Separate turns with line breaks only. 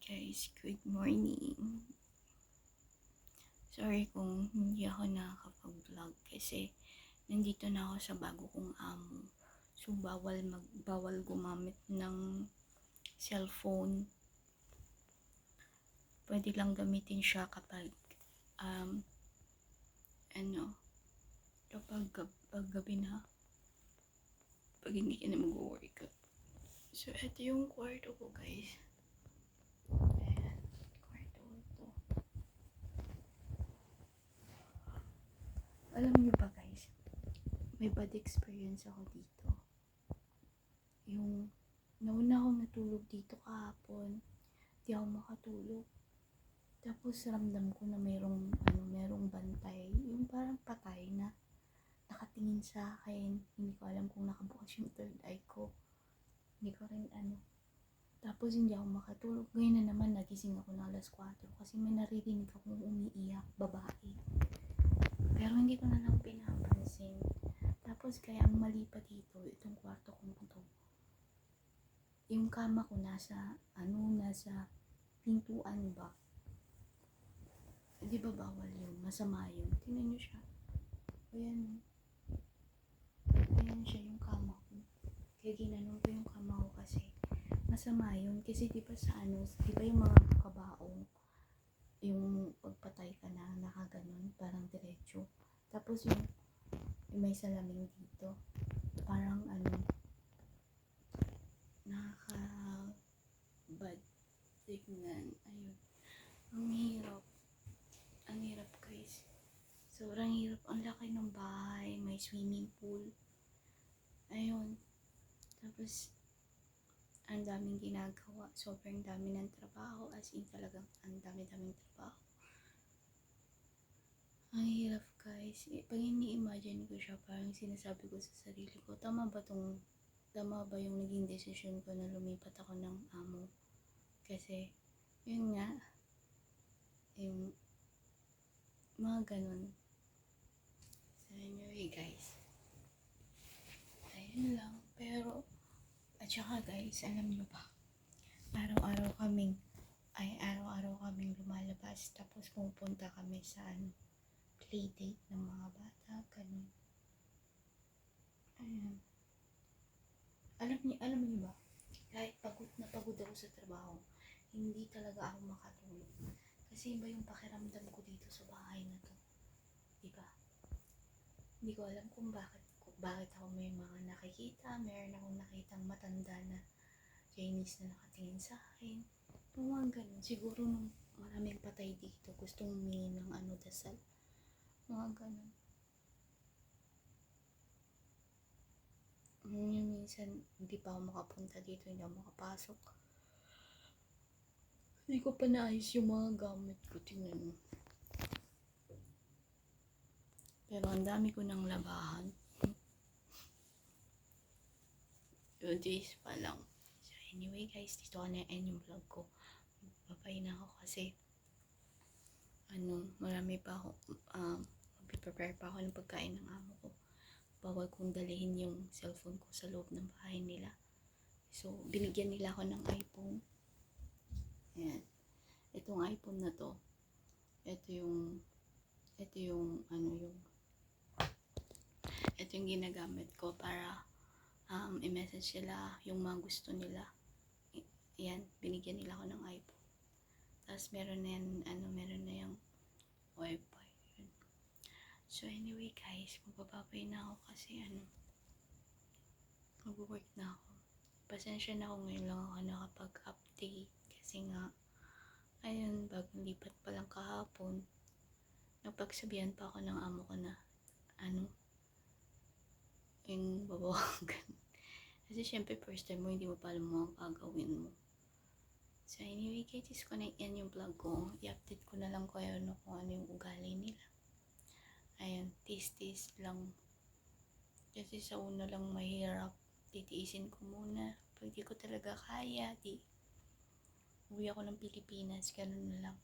Guys, good morning. Sorry kung hindi ako nakakapag-vlog kasi nandito na ako sa bago kong amo. So bawal gumamit ng cellphone. Pwede lang gamitin siya kapag kapag gabi na, pag hindi ka na mag-work. So ito yung kwarto ko, guys. Alam niyo ba, guys, may bad experience ako dito. Yung nauna akong natulog dito kahapon, di ako makatulog. Tapos ramdam ko na merong bantay, yung parang patay na nakatingin sa akin. Hindi ko alam kung nakabukas yung third eye ko. Hindi ko rin Tapos hindi ako makatulog. Ngayon na naman nagising ako ng alas 4 kasi may naririnig akong umiiyak, babae. Pero hindi ko na lang pinapansin. Tapos kaya ang mali pa dito, itong kwarto kong to. Yung kama ko nasa pintuan ba? Di ba bawal yun? Masama yun. Tingnan nyo siya. Ayan. Ayan siya yung kama ko. Kaya ginanong ko yung kama ko kasi masama yun. Kasi di ba di ba yung mga kabaong, yung pagpatay ka na nakaganon, parang diretso. Tapos yung may salamin dito. Parang nakaka-bad tignan. Ayun. Ang hirap, guys. Sobrang hirap. Ang laki ng bahay. May swimming pool. Ayun. Tapos, ang daming ginagawa. Sobrang dami ng trabaho. As in talagang ang dami-daming trabaho. Ang hirap, guys. Pag ini-imagine ko siya, parang sinasabi ko sa sarili ko, tama ba yung naging decision ko na lumipat ako ng amo? Kasi, yun nga, yung mga ganun. So, anyway, guys. Ayun lang. Pero, at saka, guys, alam nyo ba? Araw-araw kaming lumalabas. Tapos pupunta kami sa playdate ng mga bata. Ganun. Ayun. Alam niyo ba? Kahit pagod na pagod ako sa trabaho, hindi talaga ako makatulog. Kasi iba yung pakiramdam ko dito sa bahay na to. Diba? Hindi ko alam kung bakit ako may mga nakikita. Meron akong nakitang matanda na Chinese na nakatingin sa akin. Mga ganun. Siguro nung maraming patay dito, gustong humingi ng dasal. Mga ganun. Minsan, hindi pa ako makapunta dito, hindi ako makapasok. Hindi ko pa naayos yung mga gamit ko, tingnan mo. Pero ang dami ko ng labahan. 2 days pa lang. So anyway, guys, dito ko na-end yung vlog ko. Babay na ako kasi marami pa ako prepare pa ako ng pagkain ng amo ko. Bawal kong dalihin yung cellphone ko sa loob ng bahay nila. So binigyan nila ako ng iPhone. Ayan. Itong iPhone na to, ito yung ginagamit ko para i-message sila yung mga gusto nila. Yan, binigyan nila ako ng iPhone. Tapos meron na yung wifi. So anyway, guys, magbababay na ako kasi mag-work na ako. Pasensya na ako, ngayon lang ako nakapag-update kasi nga ayun, bagong lipat pa lang kahapon. Napagsabihan pa ako ng amo ko na yung babawagan. Kasi syempre first time mo, hindi mo pa alam mo ang gagawin mo. So anyway, guys, ko na yan yung vlog ko. I-update ko na lang kayo kung ano yung ugali nila. Ayun, taste lang. Kasi sa una lang mahirap. Titiisin ko muna. Pag di ko talaga kaya, uwi ako ng Pilipinas. Ganun na lang.